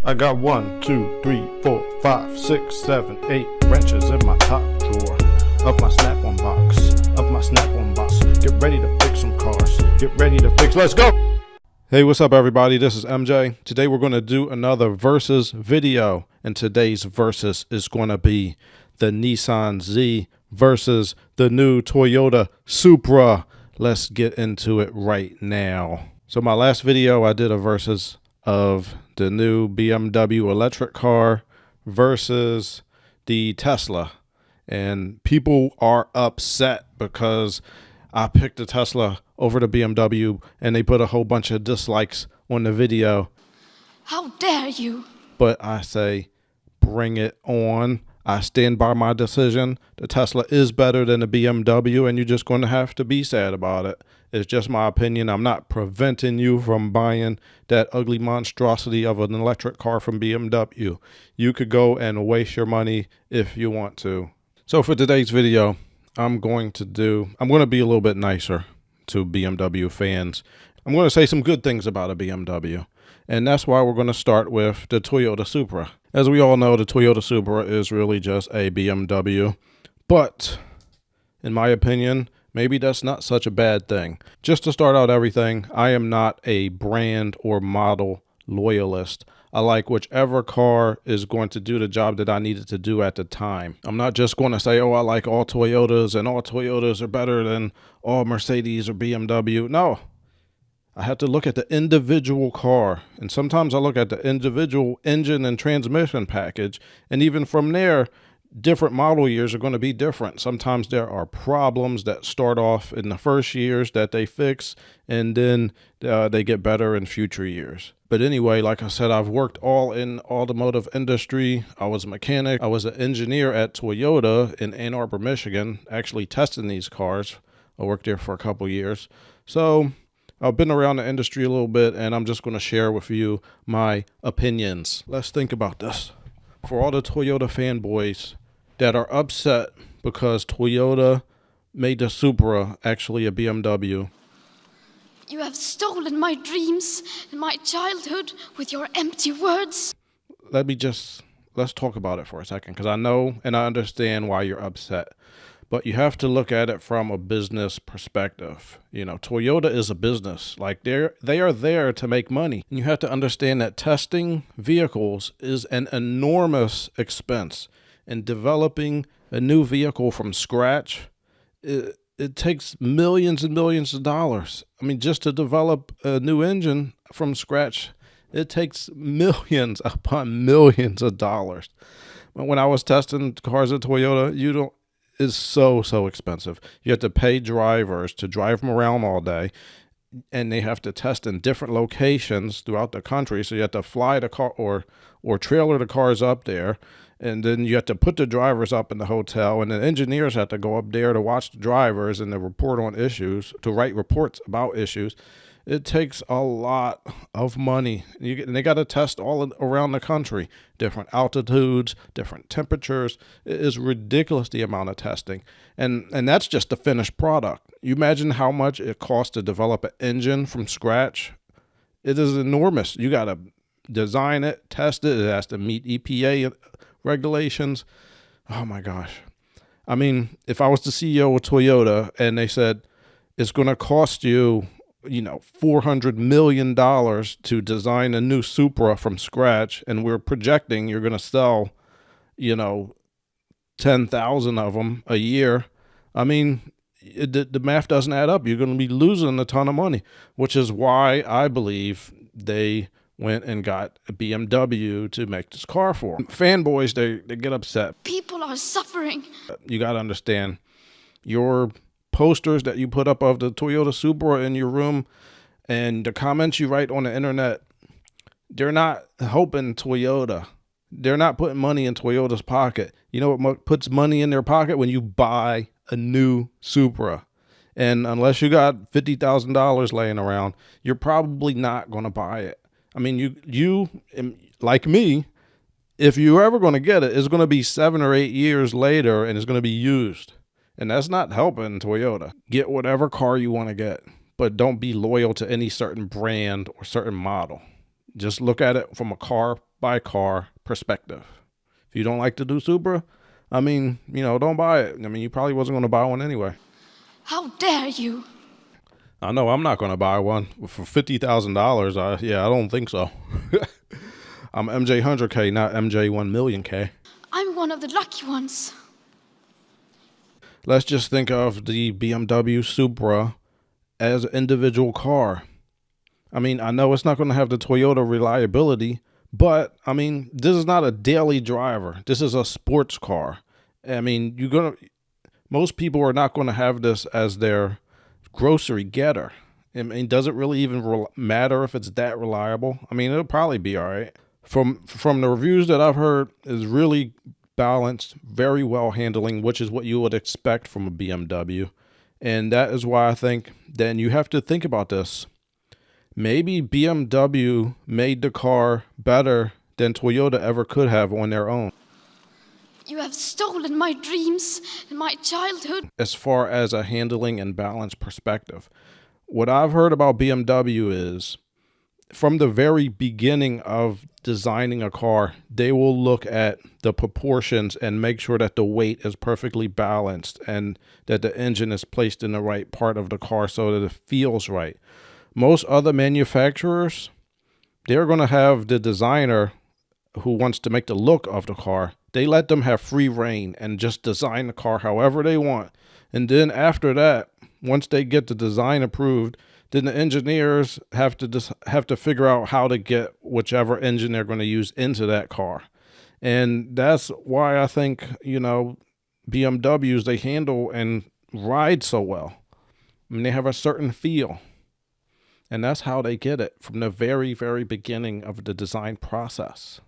I got 1, 2, 3, 4, 5, 6, 7, 8 wrenches in my top drawer of my snap-on box, Get ready to fix some cars. Get ready to fix. Let's go! Hey, what's up, everybody? This is MJ. Today we're going to do another versus video, and today's versus is going to be the Nissan Z versus the new Toyota Supra. Let's get into it right now. So my last video, I did a versus of the new BMW electric car versus the Tesla, and people are upset because I picked the Tesla over the BMW, and they put a whole bunch of dislikes on the video. How dare you? But I say, bring it on. I stand by my decision. The Tesla is better than the BMW, and you're just going to have to be sad about it. It's just my opinion. I'm not preventing you from buying that ugly monstrosity of an electric car from BMW. You could go and waste your money if you want to. So for today's video, I'm going to be a little bit nicer to BMW fans. I'm going to say some good things about a BMW. And that's why we're going to start with the Toyota Supra. As we all know, the Toyota Supra is really just a BMW. But in my opinion, maybe that's not such a bad thing. Just to start out everything, I am not a brand or model loyalist. I like whichever car is going to do the job that I needed to do at the time. I'm not just going to say, oh, I like all Toyotas and all Toyotas are better than all Mercedes or BMW. No. I have to look at the individual car, and sometimes I look at the individual engine and transmission package, and even from there, different model years are going to be different. Sometimes there are problems that start off in the first years that they fix, and then they get better in future years. But anyway, like I said, I've worked all in automotive industry. I was a mechanic. I was an engineer at Toyota in Ann Arbor, Michigan, actually testing these cars. I worked there for a couple years. So I've been around the industry a little bit, and I'm just going to share with you my opinions. Let's think about this. For all the Toyota fanboys that are upset because Toyota made the Supra actually a BMW. You have stolen my dreams and my childhood with your empty words. Let's talk about it for a second, because I know and I understand why you're upset. But you have to look at it from a business perspective. You know, Toyota is a business. Like they are there to make money. And you have to understand that testing vehicles is an enormous expense. And developing a new vehicle from scratch, it takes millions and millions of dollars. I mean, just to develop a new engine from scratch, it takes millions upon millions of dollars. But when I was testing cars at Toyota, it's so expensive. You have to pay drivers to drive them around all day, and they have to test in different locations throughout the country. So you have to fly the car or trailer the cars up there, and then you have to put the drivers up in the hotel, and the engineers have to go up there to watch the drivers and to report on issues, to write reports about issues. It takes a lot of money. And they got to test all around the country, different altitudes, different temperatures. It is ridiculous, the amount of testing. And that's just the finished product. You imagine how much it costs to develop an engine from scratch. It is enormous. You got to design it, test it. It has to meet EPA regulations. Oh my gosh. I mean, if I was the CEO of Toyota and they said it's going to cost you, $400 million to design a new Supra from scratch, and we're projecting you're going to sell, 10,000 of them a year. I mean, the math doesn't add up. You're going to be losing a ton of money, which is why I believe they went and got a BMW to make this car for. Fanboys, they get upset. People are suffering. You got to understand, your posters that you put up of the Toyota Supra in your room and the comments you write on the internet, they're not helping Toyota. They're not putting money in Toyota's pocket. You know what puts money in their pocket? When you buy a new Supra. And unless you got $50,000 laying around, you're probably not going to buy it. I mean, you like me, if you're ever going to get it, it's going to be 7 or 8 years later, and it's going to be used. And that's not helping Toyota. Get whatever car you want to get, but don't be loyal to any certain brand or certain model. Just look at it from a car by car perspective. If you don't like the new Supra, I mean, don't buy it. I mean, you probably wasn't going to buy one anyway. How dare you? I know I'm not going to buy one for $50,000. I don't think so. I'm MJ 100K, not MJ 1 million K. I'm one of the lucky ones. Let's just think of the BMW Supra as an individual car. I mean, I know it's not going to have the Toyota reliability, but I mean, this is not a daily driver. This is a sports car. I mean, most people are not going to have this as their grocery getter. I mean, does it really even matter if it's that reliable? I mean, it'll probably be all right. From the reviews that I've heard, is really balanced, very well handling, which is what you would expect from a BMW. And that is why I think then you have to think about this. Maybe BMW made the car better than Toyota ever could have on their own. You have stolen my dreams and my childhood. As far as a handling and balance perspective, what I've heard about BMW is from the very beginning of designing a car, they will look at the proportions and make sure that the weight is perfectly balanced and that the engine is placed in the right part of the car so that it feels right. Most other manufacturers, they're going to have the designer who wants to make the look of the car. They let them have free reign and just design the car however they want. And then after that, once they get the design approved, then the engineers have to figure out how to get whichever engine they're going to use into that car. And that's why I think, BMWs, they handle and ride so well. I mean, they have a certain feel. And that's how they get it from the very, very beginning of the design process.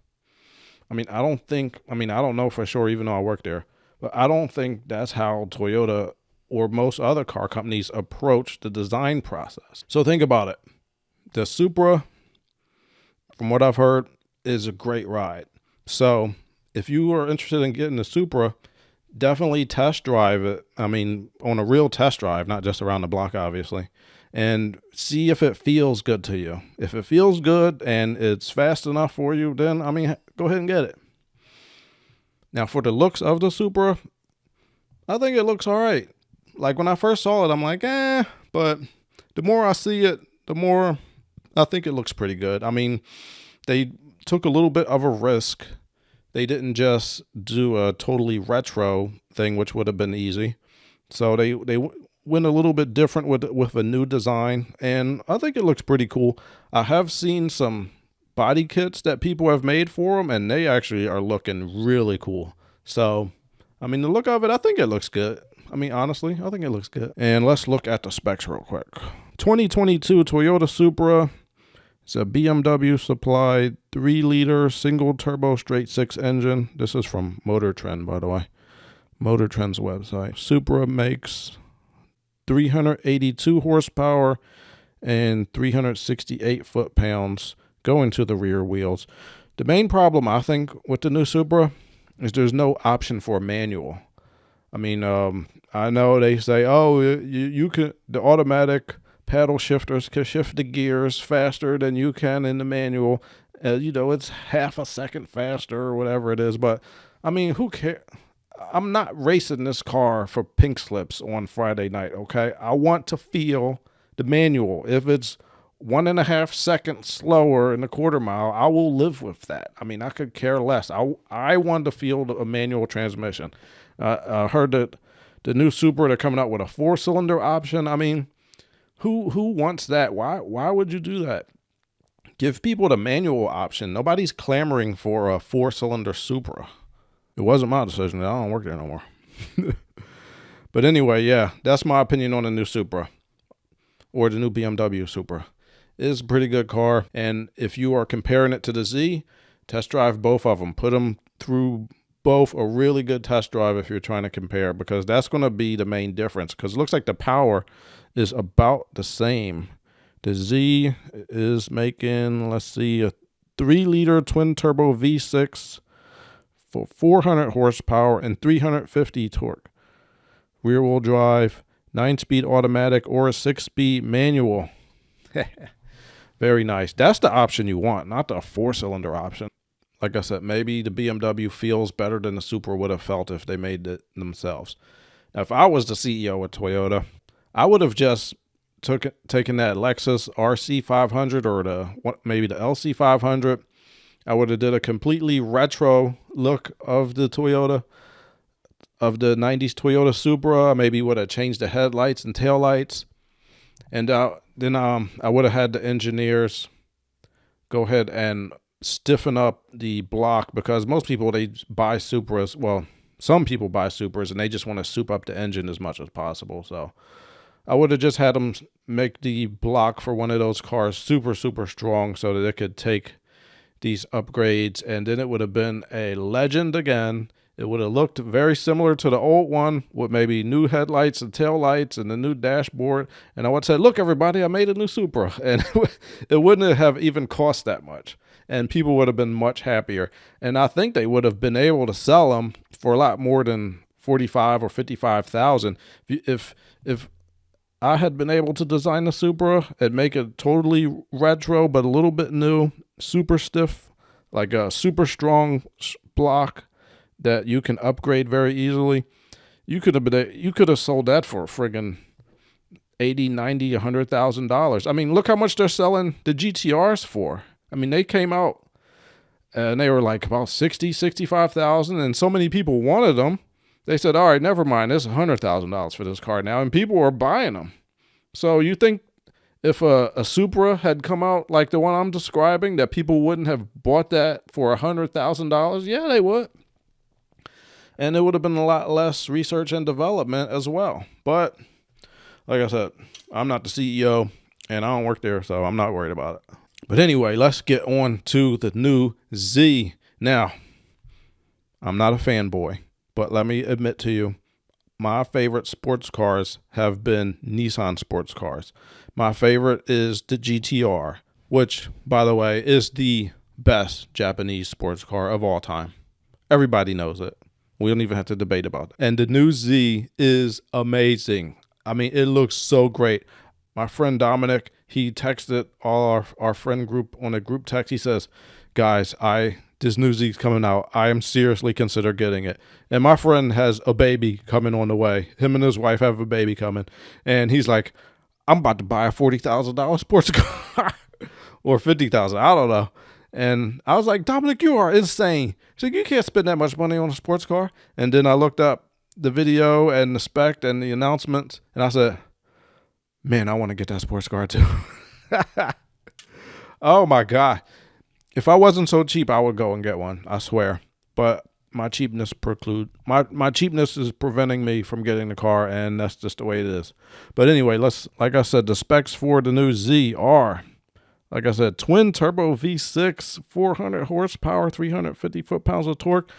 I mean, I don't know for sure, even though I work there, but I don't think that's how Toyota or most other car companies approach the design process. So think about it. The Supra, from what I've heard, is a great ride. So if you are interested in getting the Supra, definitely test drive it. I mean, on a real test drive, not just around the block, obviously, and see if it feels good to you. If it feels good and it's fast enough for you, then, go ahead and get it. Now, for the looks of the Supra, I think it looks all right. Like when I first saw it, I'm like, but the more I see it, the more I think it looks pretty good. I mean, they took a little bit of a risk. They didn't just do a totally retro thing, which would have been easy. So they went a little bit different with a new design, and I think it looks pretty cool. I have seen some body kits that people have made for them, and they actually are looking really cool. So, the look of it, I think it looks good. Honestly, I think it looks good. And let's look at the specs real quick. 2022 Toyota Supra. It's a BMW supplied 3-liter single turbo straight 6 engine. This is from Motor Trend, by the way. Motor Trend's website. Supra makes 382 horsepower and 368 foot-pounds going to the rear wheels. The main problem, I think, with the new Supra is there's no option for a manual. I know they say, you can, the automatic paddle shifters can shift the gears faster than you can in the manual. It's half a second faster or whatever it is. But, who cares? I'm not racing this car for pink slips on Friday night, okay? I want to feel the manual. If it's 1.5 seconds slower in the quarter mile, I will live with that. I could care less. I want to feel a manual transmission. I heard that the new Supra, they're coming out with a 4-cylinder option. Who wants that? Why would you do that? Give people the manual option. Nobody's clamoring for a 4-cylinder Supra. It wasn't my decision. I don't work there no more. But anyway, yeah, that's my opinion on the new Supra, or the new BMW Supra. It is a pretty good car, and if you are comparing it to the Z, test drive both of them. Put them through both a really good test drive if you're trying to compare, because that's going to be the main difference, because it looks like the power is about the same. The Z is making, let's see, a 3-liter twin-turbo V6 for 400 horsepower and 350 torque. Rear-wheel drive, 9-speed automatic or a 6-speed manual. Very nice. That's the option you want, not the 4-cylinder option. Like I said, maybe the BMW feels better than the Supra would have felt if they made it themselves. Now, if I was the CEO of Toyota, I would have just taken that Lexus RC500 or maybe the LC500. I would have did a completely retro look of the Toyota, of the 90s Toyota Supra. Maybe would have changed the headlights and taillights. And then I would have had the engineers go ahead and stiffen up the block, because most people, they buy Supras. Well, some people buy Supras and they just want to soup up the engine as much as possible. So I would have just had them make the block for one of those cars super, super strong so that it could take these upgrades, and then it would have been a legend again. It would have looked very similar to the old one with maybe new headlights and tail lights and the new dashboard. And I would say, look, everybody, I made a new Supra. And it wouldn't have even cost that much. And people would have been much happier. And I think they would have been able to sell them for a lot more than 45 or 55,000. If I had been able to design the Supra and make it totally retro but a little bit new, super stiff, like a super strong block that you can upgrade very easily, you could have sold that for friggin' $80, $90, $100,000. I mean, look how much they're selling the GTRs for. I mean, they came out and they were like about 60, 65,000, and so many people wanted them. They said, all right, never mind, it's $100,000 for this car now, and people were buying them. So you think if a Supra had come out like the one I'm describing, that people wouldn't have bought that for $100,000? Yeah, they would. And it would have been a lot less research and development as well. But like I said, I'm not the CEO and I don't work there, so I'm not worried about it. But anyway, let's get on to the new Z. Now, I'm not a fanboy, but let me admit to you, my favorite sports cars have been Nissan sports cars. My favorite is the GTR, which, by the way, is the best Japanese sports car of all time. Everybody knows it. We don't even have to debate about it. And the new Z is amazing. I mean, it looks so great. My friend Dominic, he texted all our friend group on a group text. He says, guys, this new Z's coming out. I am seriously consider getting it. And my friend has a baby coming on the way. Him and his wife have a baby coming. And he's like, I'm about to buy a $40,000 sports car or $50,000. I don't know. And I was like, Dominic, you are insane. So you can't spend that much money on a sports car. And then I looked up the video and the spec and the announcements, and I said, man, I want to get that sports car too. Oh my God. If I wasn't so cheap, I would go and get one, I swear. But my cheapness my cheapness is preventing me from getting the car, and that's just the way it is. But anyway, like I said, the specs for the new Z are, like I said, twin turbo V6, 400 horsepower, 350 foot-pounds of torque,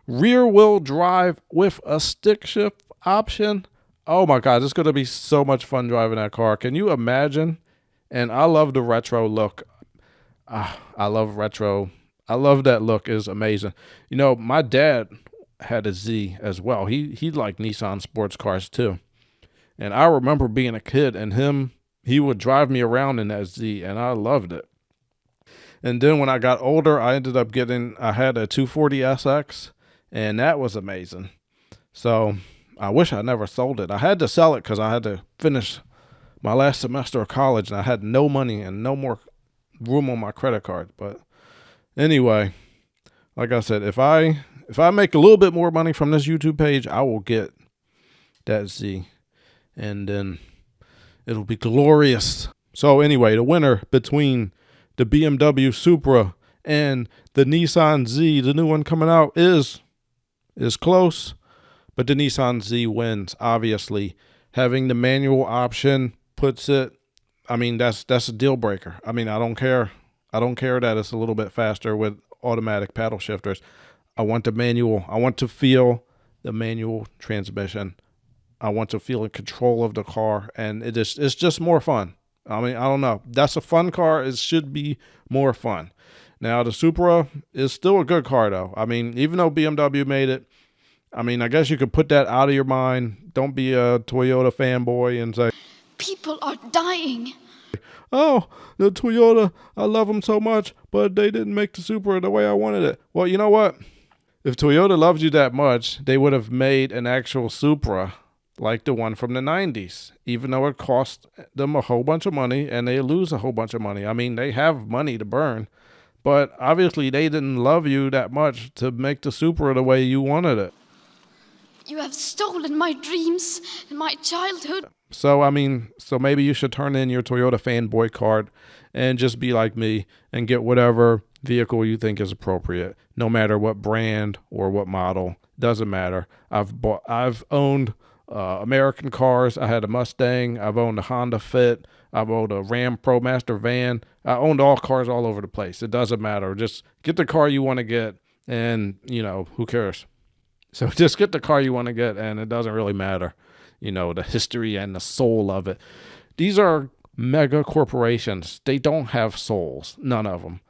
rear wheel drive with a stick shift option. Oh my God, it's going to be so much fun driving that car. Can you imagine? And I love the retro look. I love retro. I love that look. It's amazing. You know, my dad had a Z as well. He liked Nissan sports cars too. And I remember being a kid and he would drive me around in that Z, and I loved it. And then when I got older, I had a 240SX, and that was amazing. So I wish I never sold it. I had to sell it because I had to finish my last semester of college, and I had no money and no more room on my credit card. But anyway, like I said, if I make a little bit more money from this YouTube page, I will get that Z, and then it'll be glorious. So anyway, the winner between the BMW Supra and the Nissan Z, the new one coming out, is close, but the Nissan Z wins, obviously. Having the manual option puts it, I mean, that's a deal breaker. I mean, I don't care. I don't care that it's a little bit faster with automatic paddle shifters. I want the manual. I want to feel the manual transmission. I want to feel in control of the car, and it's just more fun. I mean, I don't know. That's a fun car. It should be more fun. Now, the Supra is still a good car, though. I mean, even though BMW made it, I mean, I guess you could put that out of your mind. Don't be a Toyota fanboy and say, People are dying. oh, the Toyota, I love them so much, but they didn't make the Supra the way I wanted it. Well, you know what? If Toyota loved you that much, they would have made an actual Supra like the one from the 90s, even though it cost them a whole bunch of money and they lose a whole bunch of money. I mean, they have money to burn, but obviously they didn't love you that much to make the Supra the way you wanted it. You have stolen my dreams and my childhood. So, I mean, so maybe you should turn in your Toyota fanboy card and just be like me and get whatever vehicle you think is appropriate, no matter what brand or what model. Doesn't matter. I've owned American cars. I had a Mustang. I've owned a Honda Fit. I've owned a Ram ProMaster van. I owned all cars all over the place. It doesn't matter. Just get the car you want to get, and, you know, who cares? So just get the car you want to get, and it doesn't really matter, you know, the history and the soul of it. These are mega corporations. They don't have souls. None of them.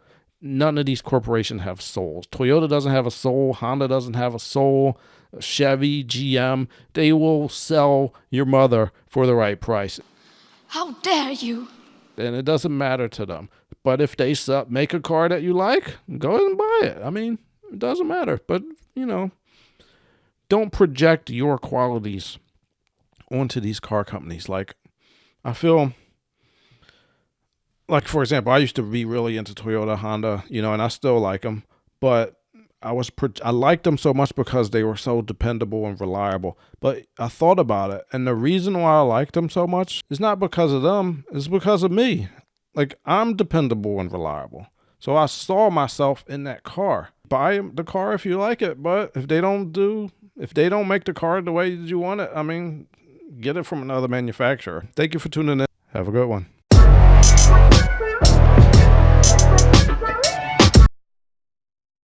None of these corporations have souls. Toyota doesn't have a soul. Honda doesn't have a soul. Chevy, GM, they will sell your mother for the right price. How dare you? And it doesn't matter to them. But if they make a car that you like, go ahead and buy it. I mean, it doesn't matter. But, you know, don't project your qualities onto these car companies. Like, I feel like, for example, I used to be really into Toyota, Honda, you know, and I still like them, but I liked them so much because they were so dependable and reliable. But I thought about it, and the reason why I liked them so much is not because of them, it's because of me. Like, I'm dependable and reliable. So I saw myself in that car. Buy the car if you like it, but if they don't make the car the way that you want it, I mean, get it from another manufacturer. Thank you for tuning in. Have a good one.